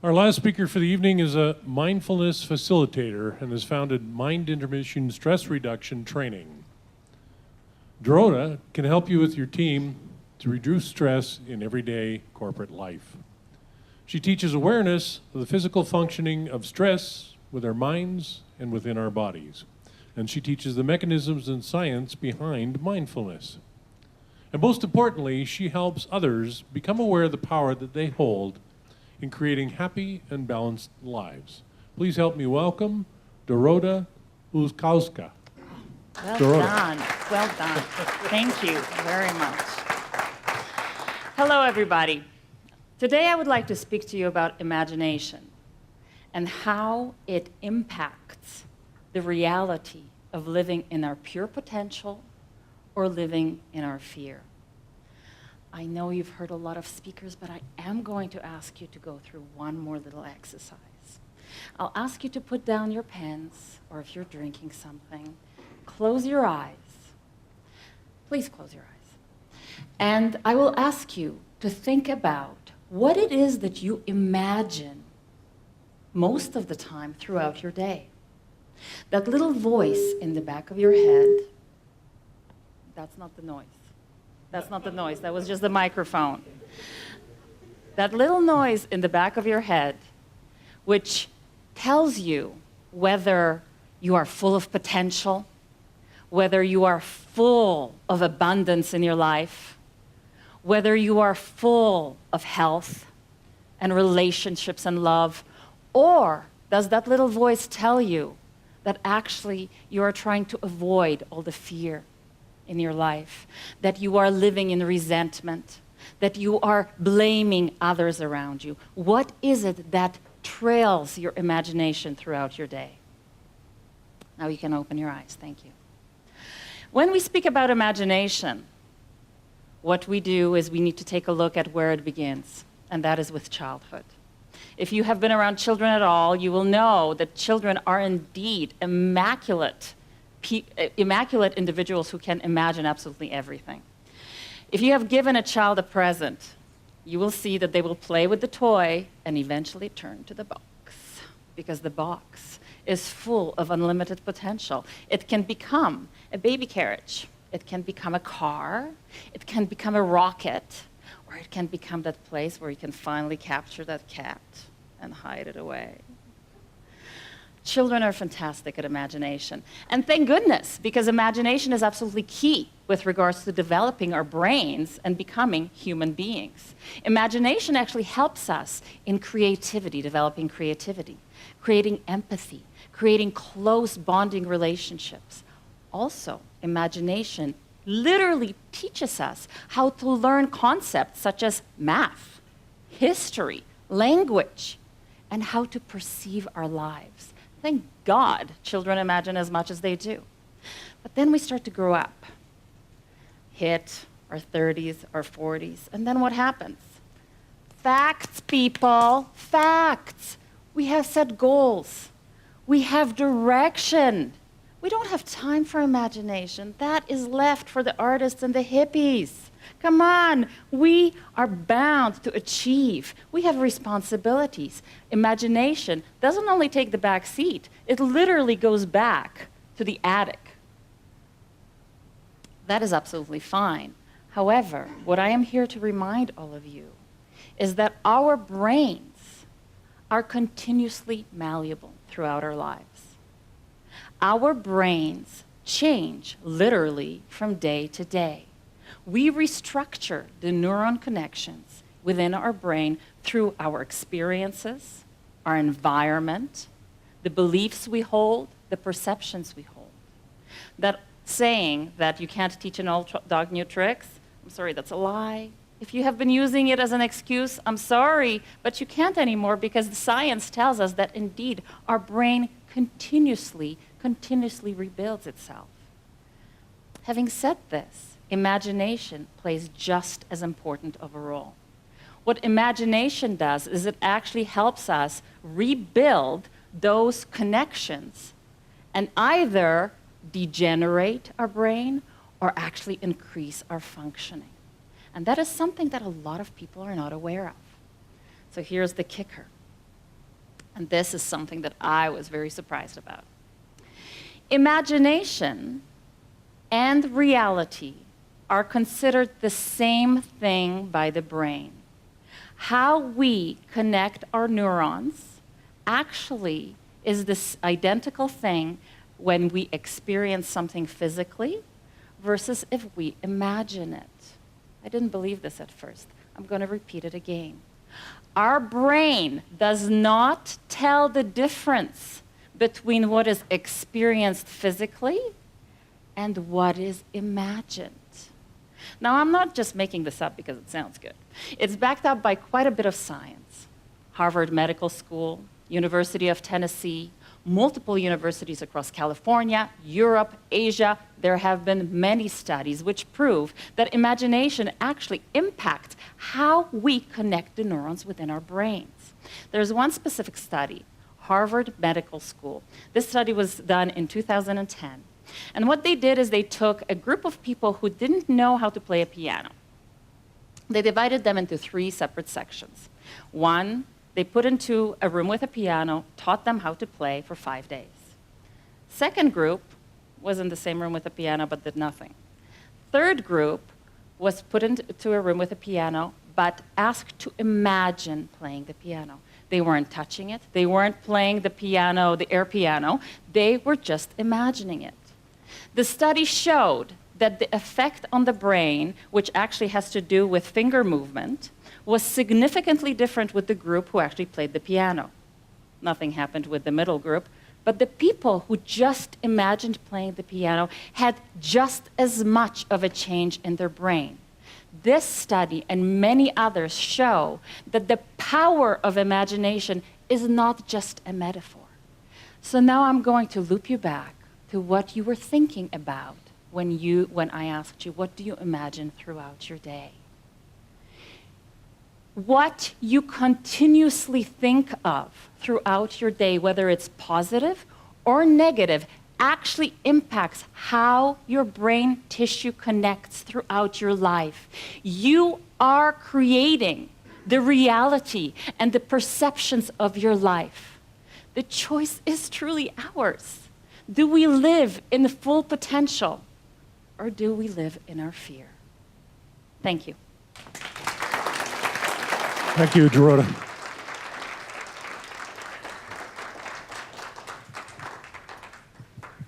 Our last speaker for the evening is a mindfulness facilitator and has founded Mind Intermission Stress Reduction Training. Dorota can help you with your team to reduce stress in everyday corporate life. She teaches awareness of the physical functioning of stress with our minds and within our bodies. And she teaches the mechanisms and science behind mindfulness. And most importantly, she helps others become aware of the power that they hold in creating happy and balanced lives. Please help me welcome Dorota Ulkowska. Well Dorota. done. Well done. Thank you very much. Hello, everybody. Today I would like to speak to you about imagination and how it impacts the reality of living in our pure potential or living in our fear. I know you've heard a lot of speakers, but I am going to ask you to go through one more little exercise. I'll ask you to put down your pens, or if you're drinking something, close your eyes. Please close your eyes. And I will ask you to think about what it is that you imagine most of the time throughout your day. That little voice in the back of your head, that's not the noise. That's not the noise, that was just the microphone. That little noise in the back of your head, which tells you whether you are full of potential, whether you are full of abundance in your life, whether you are full of health and relationships and love, or does that little voice tell you that actually you are trying to avoid all the fear in your life, that you are living in resentment, that you are blaming others around you? What is it that trails your imagination throughout your day? Now you can open your eyes. Thank you. When we speak about imagination, what we do is we need to take a look at where it begins, and that is with childhood. If you have been around children at all, you will know that children are indeed immaculate individuals who can imagine absolutely everything. If you have given a child a present, you will see that they will play with the toy and eventually turn to the box, because the box is full of unlimited potential. It can become a baby carriage, it can become a car, it can become a rocket, or it can become that place where you can finally capture that cat and hide it away. Children are fantastic at imagination. And thank goodness, because imagination is absolutely key with regards to developing our brains and becoming human beings. Imagination actually helps us in creativity, developing creativity, creating empathy, creating close bonding relationships. Also, imagination literally teaches us how to learn concepts such as math, history, language, and how to perceive our lives. Thank God children imagine as much as they do. But then we start to grow up, hit our 30s, our 40s, and then what happens? Facts, people, facts. We have set goals. We have direction. We don't have time for imagination. That is left for the artists and the hippies. Come on, we are bound to achieve. We have responsibilities. Imagination doesn't only take the back seat, it literally goes back to the attic. That is absolutely fine. However, what I am here to remind all of you is that our brains are continuously malleable throughout our lives. Our brains change literally from day to day. We restructure the neuron connections within our brain through our experiences, our environment, the beliefs we hold, the perceptions we hold. That saying that you can't teach an old dog new tricks, I'm sorry, that's a lie. If you have been using it as an excuse, I'm sorry, but you can't anymore, because the science tells us that indeed our brain continuously rebuilds itself. Having said this, imagination plays just as important of a role. What imagination does is it actually helps us rebuild those connections and either degenerate our brain or actually increase our functioning. And that is something that a lot of people are not aware of. So here's the kicker. And this is something that I was very surprised about. Imagination and reality are considered the same thing by the brain. How we connect our neurons actually is this identical thing when we experience something physically versus if we imagine it. I didn't believe this at first. I'm going to repeat it again. Our brain does not tell the difference between what is experienced physically and what is imagined. Now, I'm not just making this up because it sounds good. It's backed up by quite a bit of science. Harvard Medical School, University of Tennessee, multiple universities across California, Europe, Asia. There have been many studies which prove that imagination actually impacts how we connect the neurons within our brains. There's one specific study, Harvard Medical School. This study was done in 2010. And what they did is they took a group of people who didn't know how to play a piano. They divided them into 3 separate sections. One, they put into a room with a piano, taught them how to play for 5 days. Second group was in the same room with a piano but did nothing. Third group was put into a room with a piano but asked to imagine playing the piano. They weren't touching it. They weren't playing the piano, the air piano. They were just imagining it. The study showed that the effect on the brain, which actually has to do with finger movement, was significantly different with the group who actually played the piano. Nothing happened with the middle group, but the people who just imagined playing the piano had just as much of a change in their brain. This study and many others show that the power of imagination is not just a metaphor. So now I'm going to loop you back to what you were thinking about when I asked you, what do you imagine throughout your day? What you continuously think of throughout your day, whether it's positive or negative, actually impacts how your brain tissue connects throughout your life. You are creating the reality and the perceptions of your life. The choice is truly ours. Do we live in the full potential, or do we live in our fear? Thank you. Thank you, Dorota.